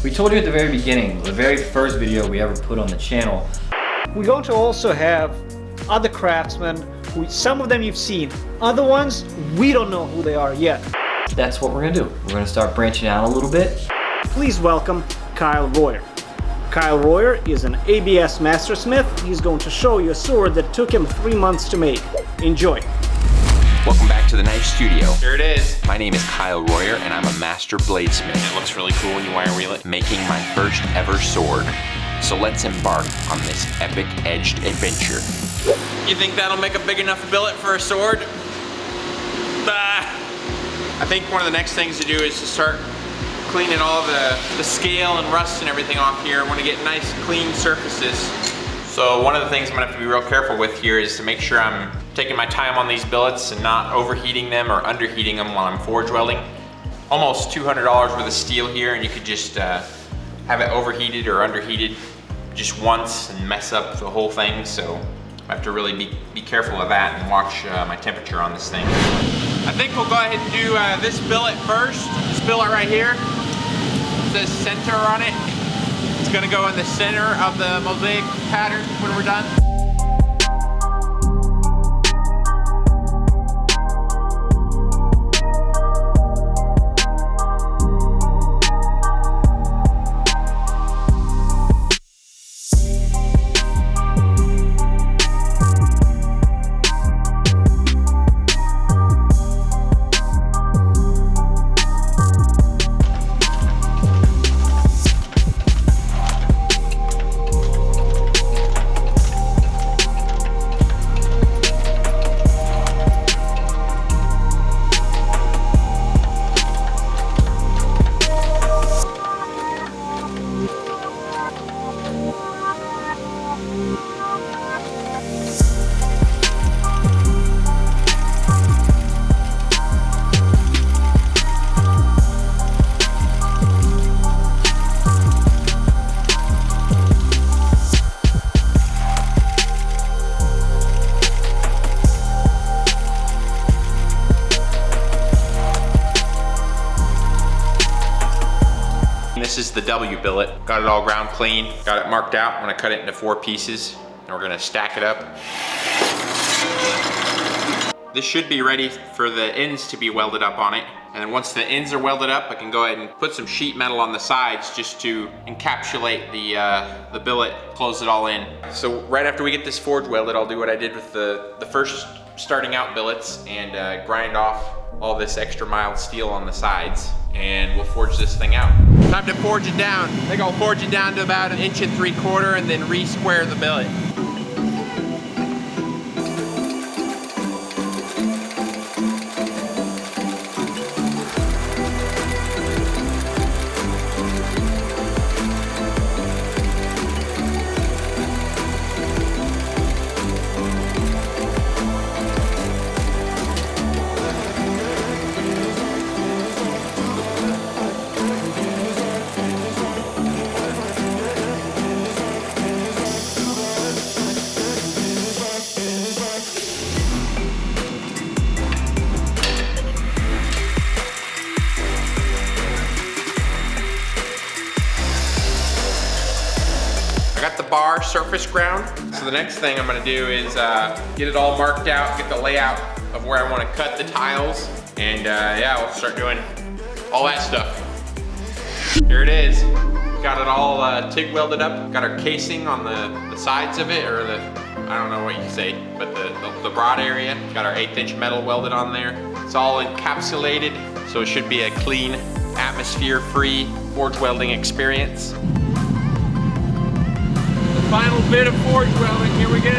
We told you at the very beginning, the very first video we ever put on the channel. We're going to also have other craftsmen, who some of them you've seen, other ones we don't know who they are yet. That's what we're gonna do. We're gonna start branching out a little bit. Please welcome Kyle Royer. Kyle Royer is an ABS Mastersmith. He's going to show you a sword that took him 3 months to make. Enjoy. Welcome back to the knife studio. Here it is. My name is Kyle Royer and I'm a master bladesmith. It looks really cool when you wire wheel it. Making my first ever sword. So let's embark on this epic edged adventure. You think that'll make a big enough billet for a sword? I think one of the next things to do is to start cleaning all the scale and rust and everything off here. I want to get nice clean surfaces. So one of the things I'm gonna have to be real careful with here is to make sure I'm taking my time on these billets and not overheating them or underheating them while I'm forge welding. Almost $200 worth of steel here, and you could just have it overheated or underheated just once and mess up the whole thing. So I have to really be careful of that and watch my temperature on this thing. I think we'll go ahead and do this billet first. This billet right here. It says center on it. It's gonna go in the center of the mosaic pattern when we're done. This is the W billet. Got it all ground clean. Got it marked out. I'm gonna cut it into 4 pieces and we're gonna stack it up. This should be ready for the ends to be welded up on it. And then once the ends are welded up, I can go ahead and put some sheet metal on the sides just to encapsulate the billet, close it all in. So right after we get this forge welded, I'll do what I did with the first starting out billets and grind off all this extra mild steel on the sides, and we'll forge this thing out. Time to forge it down. I think I'll forge it down to about 1 3/4 inches and then re-square the billet. I got the bar surface ground. So the next thing I'm gonna do is get it all marked out, get the layout of where I wanna cut the tiles, and yeah, we'll start doing all that stuff. Here it is. Got it all TIG welded up. Got our casing on the sides of it, or I don't know what you say, but the broad area. Got our 1/8 inch metal welded on there. It's all encapsulated, so it should be a clean, atmosphere-free forge welding experience. Final bit of forge welding, here we go.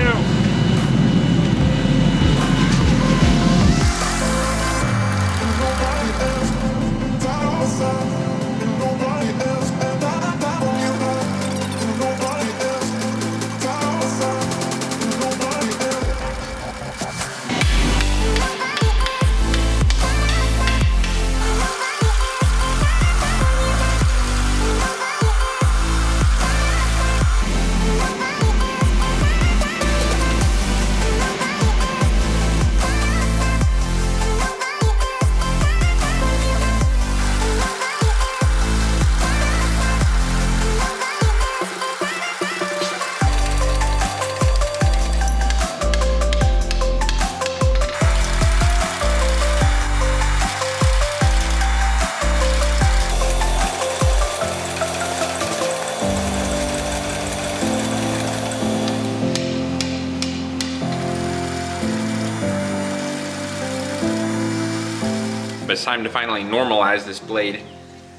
but it's time to finally normalize this blade.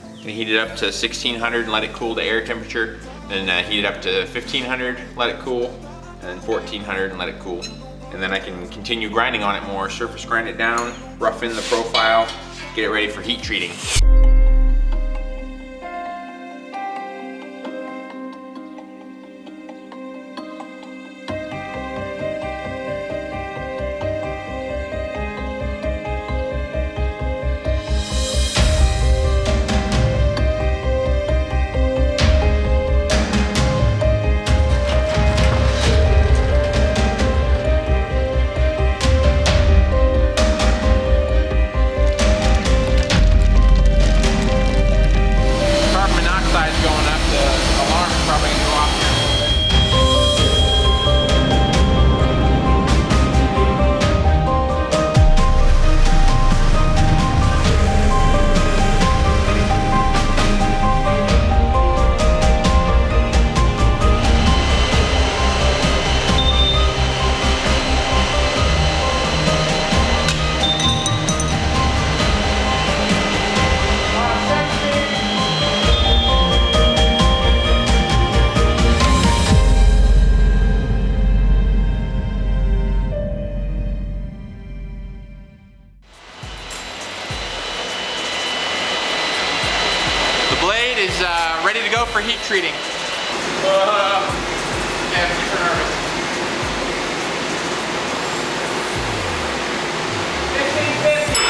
And heat it up to 1600 and let it cool to air temperature. Then heat it up to 1500, let it cool, and then 1400 and let it cool. And then I can continue grinding on it more, surface grind it down, rough in the profile, get it ready for heat treating. Ready to go for heat treating. Yeah, I'm super nervous. 1550.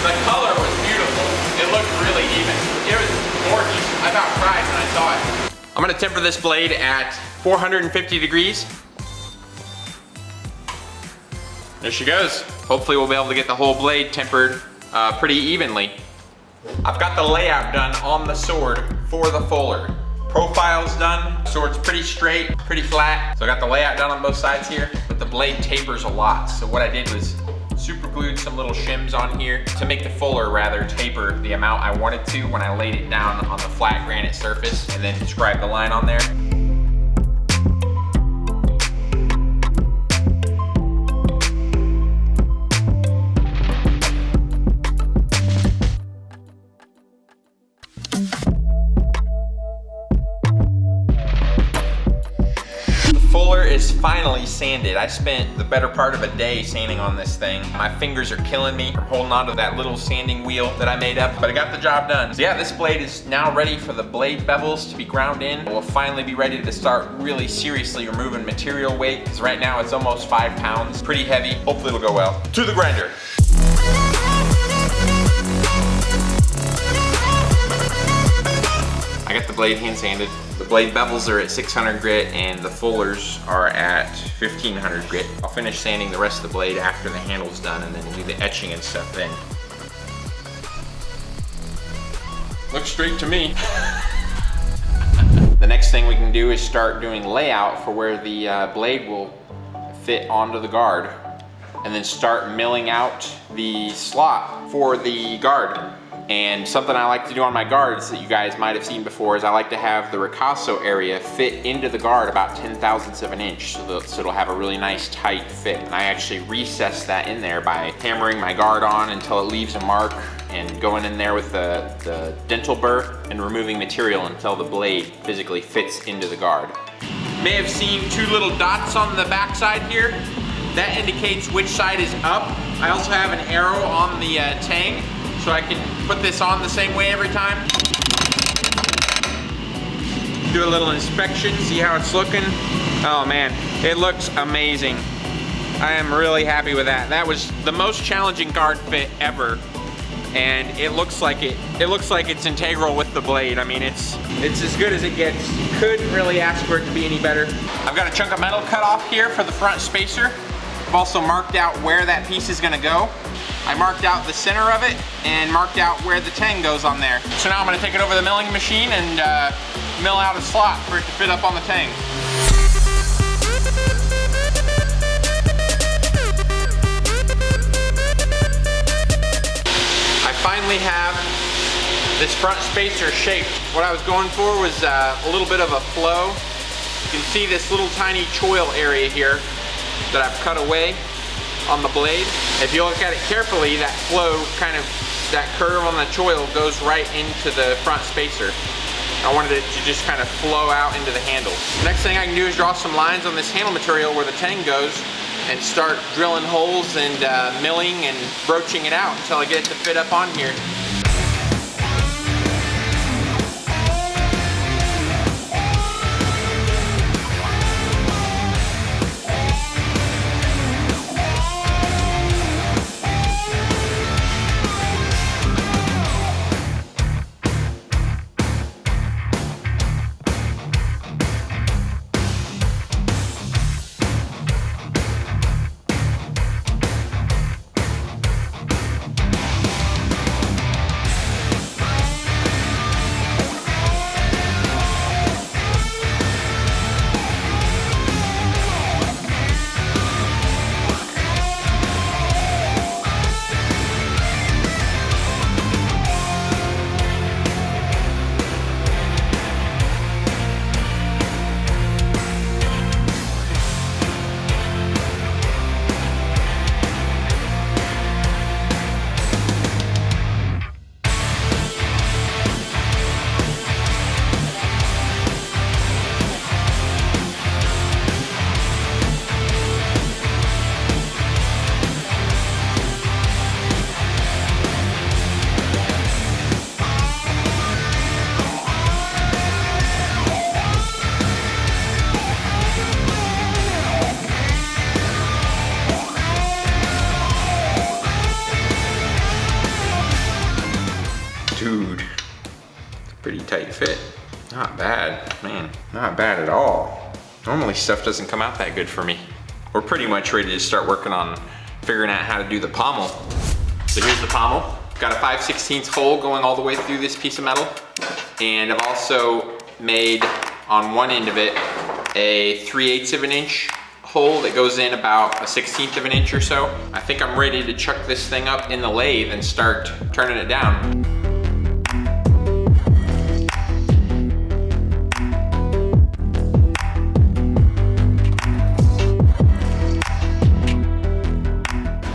The color was beautiful. It looked really even. It was gorgeous. I about cried when I saw it. I'm gonna temper this blade at 450 degrees. There she goes. Hopefully we'll be able to get the whole blade tempered pretty evenly. I've got the layout done on the sword for the fuller. Profile's done, sword's pretty straight, pretty flat. So I got the layout done on both sides here, but the blade tapers a lot. So what I did was super glued some little shims on here to make the fuller rather taper the amount I wanted to when I laid it down on the flat granite surface and then scribed the line on there. Is finally sanded. I spent the better part of a day sanding on this thing. My fingers are killing me from holding on to that little sanding wheel that I made up, but I got the job done. So yeah, this blade is now ready for the blade bevels to be ground in. We'll finally be ready to start really seriously removing material weight, because right now it's almost 5 pounds. Pretty heavy. Hopefully it'll go well. To the grinder. I got the blade hand sanded. The blade bevels are at 600 grit and the fullers are at 1500 grit. I'll finish sanding the rest of the blade after the handle's done and then we'll do the etching and stuff then. Looks straight to me. The next thing we can do is start doing layout for where the blade will fit onto the guard and then start milling out the slot for the guard. And something I like to do on my guards that you guys might have seen before is I like to have the ricasso area fit into the guard about 10,000ths of an inch so it'll have a really nice tight fit. And I actually recess that in there by hammering my guard on until it leaves a mark and going in there with the dental burr and removing material until the blade physically fits into the guard. You may have seen 2 little dots on the back side here. That indicates which side is up. I also have an arrow on the tang, so I can put this on the same way every time. Do a little inspection, see how it's looking. Oh man, it looks amazing. I am really happy with that. That was the most challenging guard fit ever. And it looks like it's integral with the blade. I mean, it's as good as it gets. Couldn't really ask for it to be any better. I've got a chunk of metal cut off here for the front spacer. I've also marked out where that piece is gonna go. I marked out the center of it and marked out where the tang goes on there. So now I'm gonna take it over the milling machine and mill out a slot for it to fit up on the tang. I finally have this front spacer shaped. What I was going for was a little bit of a flow You can see this little tiny choil area here that I've cut away on the blade. If you look at it carefully, that flow that curve on the choil goes right into the front spacer. I wanted it to just kind of flow out into the handle. Next thing I can do is draw some lines on this handle material where the tang goes and start drilling holes and milling and broaching it out until I get it to fit up on here. Dude, it's a pretty tight fit. Not bad, man, not bad at all. Normally stuff doesn't come out that good for me. We're pretty much ready to start working on figuring out how to do the pommel. So here's the pommel. Got a 5/16 hole going all the way through this piece of metal. And I've also made on one end of it a 3/8 of an inch hole that goes in about a 1/16 of an inch or so. I think I'm ready to chuck this thing up in the lathe and start turning it down.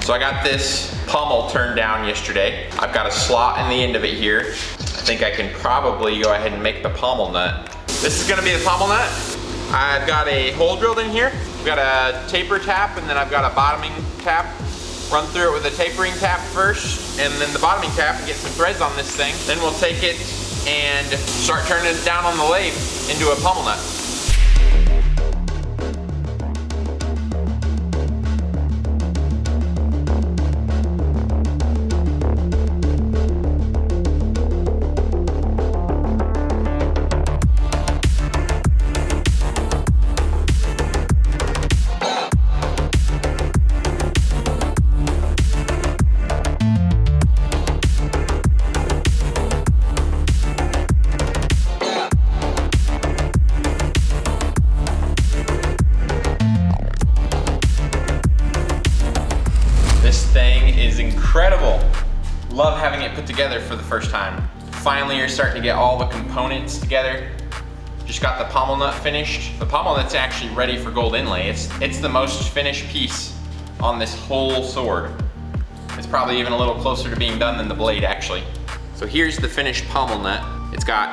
So I got this pommel turned down yesterday. I've got a slot in the end of it here. I think I can probably go ahead and make the pommel nut. This is gonna be the pommel nut. I've got a hole drilled in here. I've got a taper tap and then I've got a bottoming tap. Run through it with a tapering tap first and then the bottoming tap and get some threads on this thing. Then we'll take it and start turning it down on the lathe into a pommel nut. Incredible. Love having it put together for the first time. Finally, you're starting to get all the components together. Just got the pommel nut finished. The pommel nut's actually ready for gold inlay. It's the most finished piece on this whole sword. It's probably even a little closer to being done than the blade actually. So here's the finished pommel nut. It's got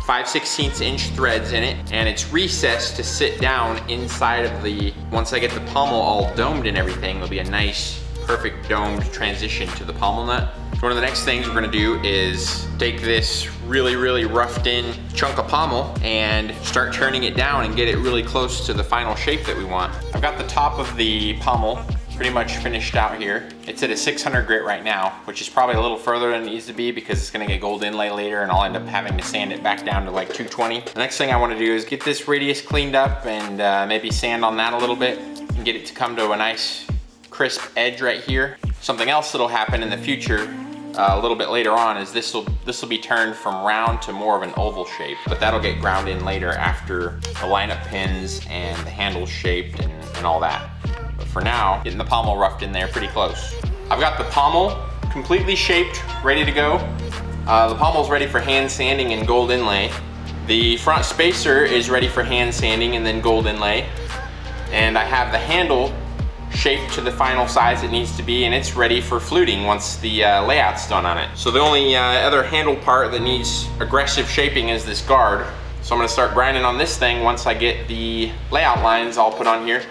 5/16 inch threads in it and it's recessed to sit down inside of the, once I get the pommel all domed and everything, it'll be a nice perfect domed transition to the pommel nut. So one of the next things we're gonna do is take this really roughed in chunk of pommel and start turning it down and get it really close to the final shape that we want. I've got the top of the pommel pretty much finished out here. It's at a 600 grit right now, which is probably a little further than it needs to be because it's gonna get gold inlay later and I'll end up having to sand it back down to like 220. The next thing I wanna do is get this radius cleaned up and maybe sand on that a little bit and get it to come to a nice crisp edge right here. Something else that'll happen in the future a little bit later on is this will be turned from round to more of an oval shape, but that'll get ground in later after the lineup pins and the handles shaped and all that. But for now, getting the pommel roughed in there pretty close. I've got the pommel completely shaped, ready to go. The pommel's ready for hand sanding and gold inlay. The front spacer is ready for hand sanding and then gold inlay. And I have the handle shaped to the final size it needs to be, and it's ready for fluting once the layout's done on it. So the only other handle part that needs aggressive shaping is this guard. So I'm gonna start grinding on this thing once I get the layout lines all put on here.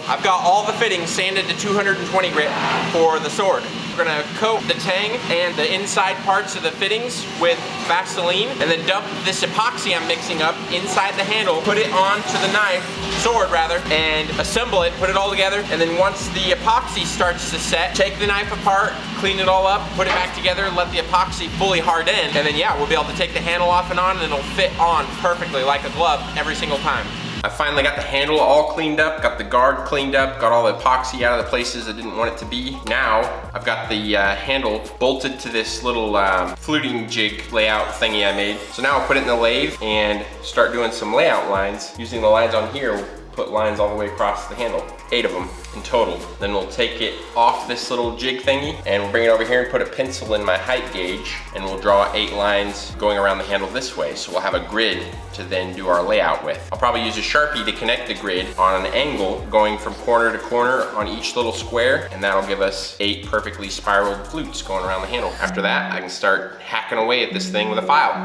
I've got all the fittings sanded to 220 grit for the sword. We're gonna coat the tang and the inside parts of the fittings with Vaseline and then dump this epoxy I'm mixing up inside the handle, put it onto the sword rather, and assemble it, put it all together, and then once the epoxy starts to set, take the knife apart, clean it all up, put it back together, let the epoxy fully harden, and then yeah, we'll be able to take the handle off and on, and it'll fit on perfectly like a glove every single time. I finally got the handle all cleaned up, got the guard cleaned up, got all the epoxy out of the places I didn't want it to be. Now, I've got the handle bolted to this little fluting jig layout thingy I made. So now I'll put it in the lathe and start doing some layout lines. Using the lines on here, we'll put lines all the way across the handle. 8 of them in total. Then we'll take it off this little jig thingy and we'll bring it over here and put a pencil in my height gauge, and we'll draw 8 lines going around the handle this way. So we'll have a grid to then do our layout with. I'll probably use a Sharpie to connect the grid on an angle going from corner to corner on each little square, and that'll give us 8 perfectly spiraled flutes going around the handle. After that, I can start hacking away at this thing with a file.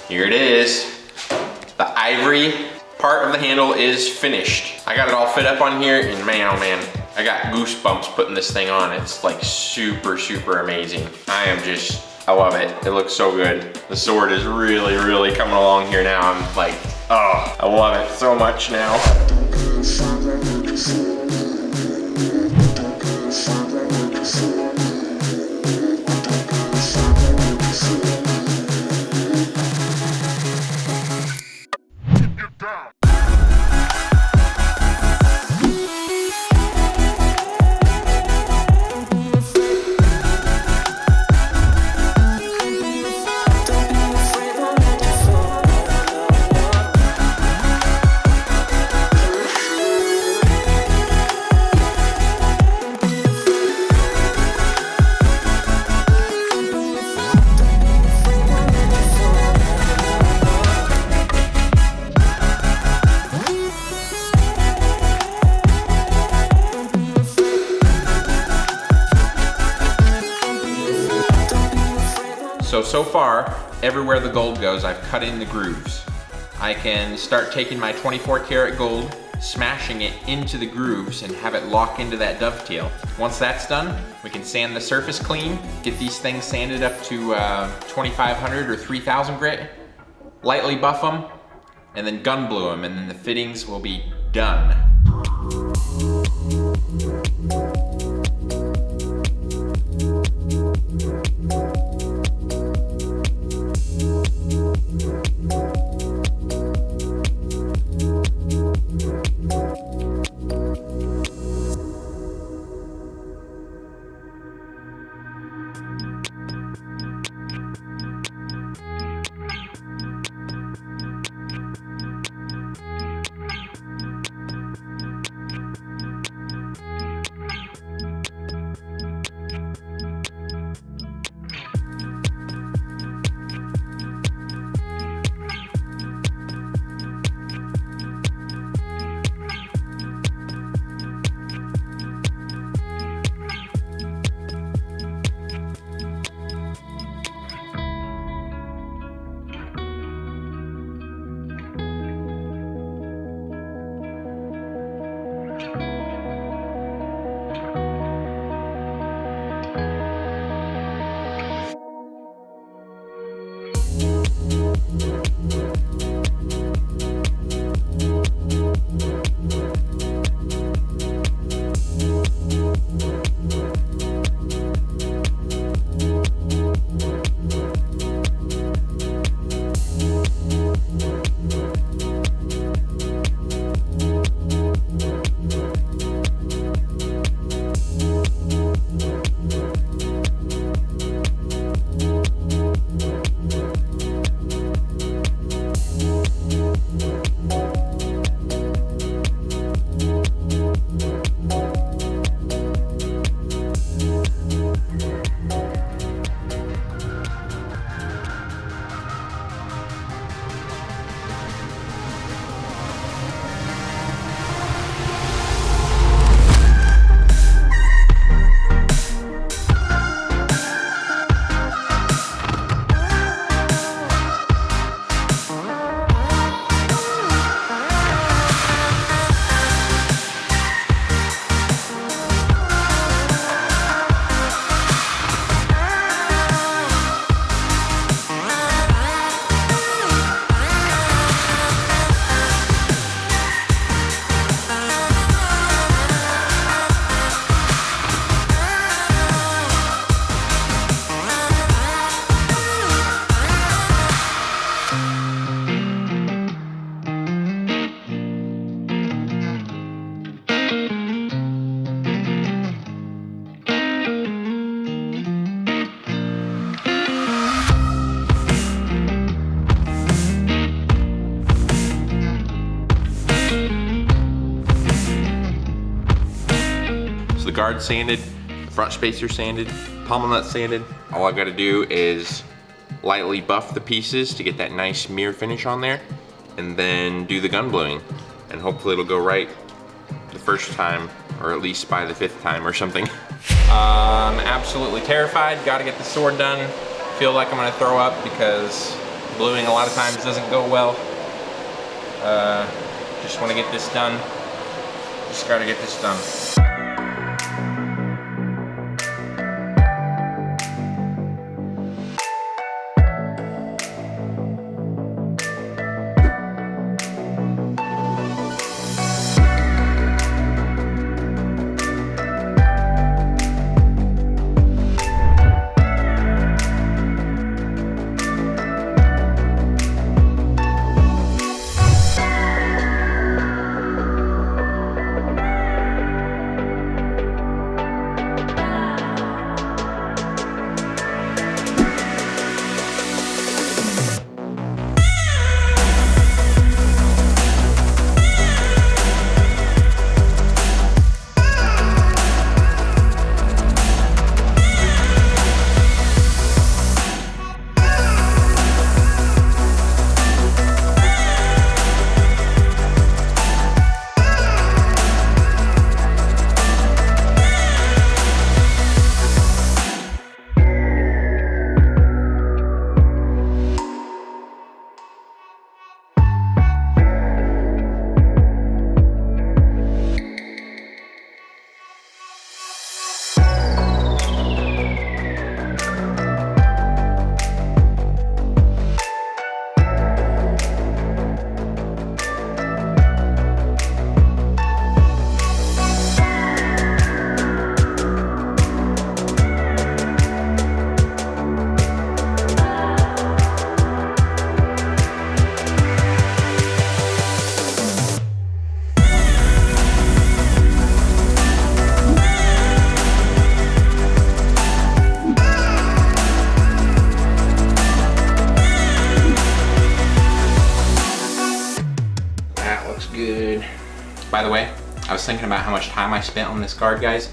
Here it is. The ivory part of the handle is finished. I got it all fit up on here, and man, oh man, I got goosebumps putting this thing on. It's like super, super amazing. I love it. It looks so good. The sword is really, really coming along here now. I'm like, oh, I love it so much now. So far, everywhere the gold goes, I've cut in the grooves. I can start taking my 24 karat gold, smashing it into the grooves and have it lock into that dovetail. Once that's done, we can sand the surface clean, get these things sanded up to 2500 or 3000 grit, lightly buff them, and then gun blue them, and then the fittings will be done. Guard sanded, front spacer sanded, pommel nut sanded. All I gotta do is lightly buff the pieces to get that nice mirror finish on there, and then do the gun bluing. And hopefully it'll go right the first time, or at least by the 5th time or something. I'm absolutely terrified, gotta get the sword done. Feel like I'm gonna throw up because bluing a lot of times doesn't go well. Just wanna get this done. Just gotta get this done. was thinking about how much time I spent on this guard, guys.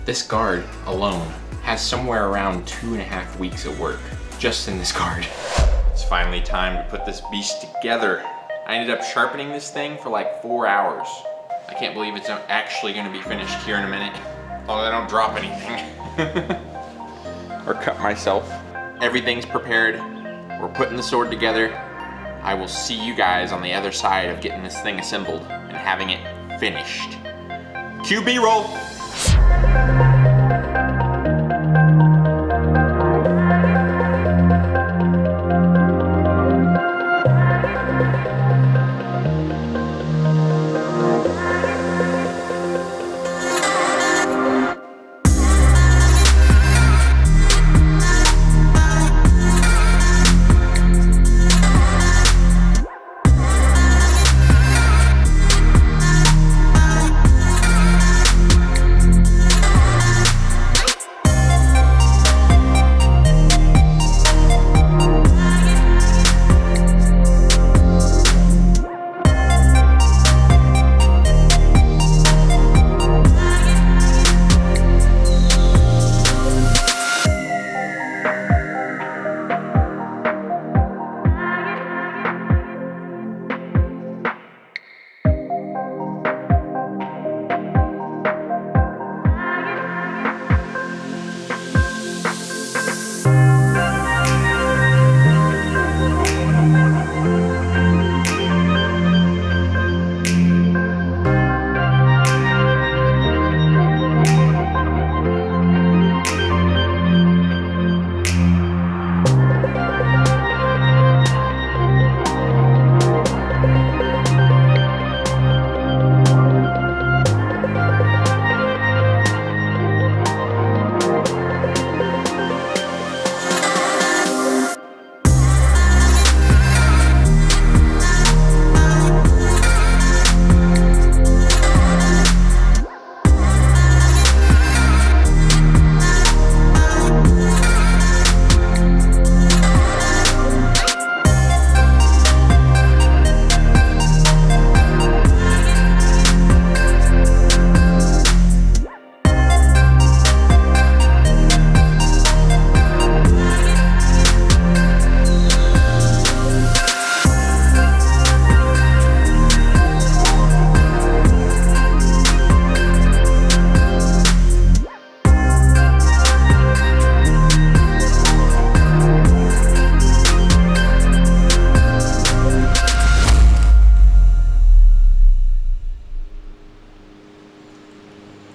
This guard alone has somewhere around 2.5 weeks of work just in this guard. It's finally time to put this beast together. I ended up sharpening this thing for like 4 hours. I can't believe it's actually gonna be finished here in a minute. As long as I don't drop anything. Or cut myself. Everything's prepared. We're putting the sword together. I will see you guys on the other side of getting this thing assembled and having it finished. Cue B-roll.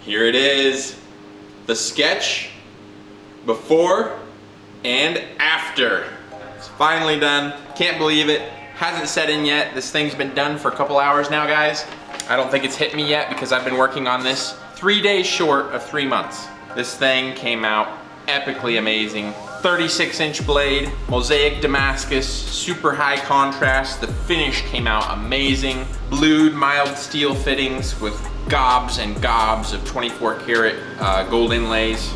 Here it is, the sketch before and after. It's finally done. Can't believe it. Hasn't set in yet. This thing's been done for a couple hours now, guys. I don't think it's hit me yet because I've been working on this 3 days short of 3 months. This thing came out epically amazing. 36-inch blade, Mosaic Damascus, super high contrast. The finish came out amazing. Blued mild steel fittings with gobs and gobs of 24 karat gold inlays.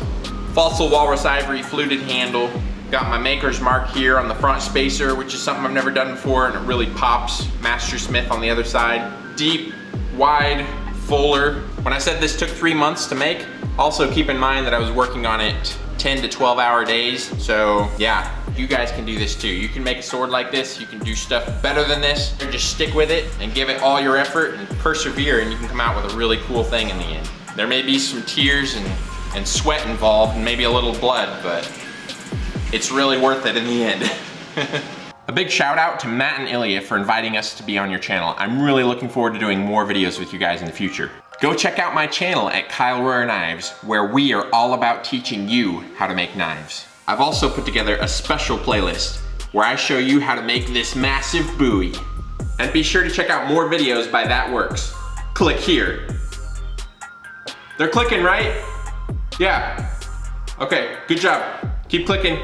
Fossil walrus ivory fluted handle. Got my maker's mark here on the front spacer, which is something I've never done before, and it really pops. Mastersmith on the other side. Deep, wide, fuller. When I said this took 3 months to make, also keep in mind that I was working on it 10 to 12 hour days. So yeah, you guys can do this too. You can make a sword like this. You can do stuff better than this. Just stick with it and give it all your effort and persevere, and you can come out with a really cool thing in the end. There may be some tears and sweat involved and maybe a little blood, but it's really worth it in the end. A big shout out to Matt and Ilya for inviting us to be on your channel. I'm really looking forward to doing more videos with you guys in the future. Go check out my channel at Kyle Royer Knives, where we are all about teaching you how to make knives. I've also put together a special playlist where I show you how to make this massive buoy. And be sure to check out more videos by That Works. Click here. They're clicking, right? Yeah. Okay, good job. Keep clicking.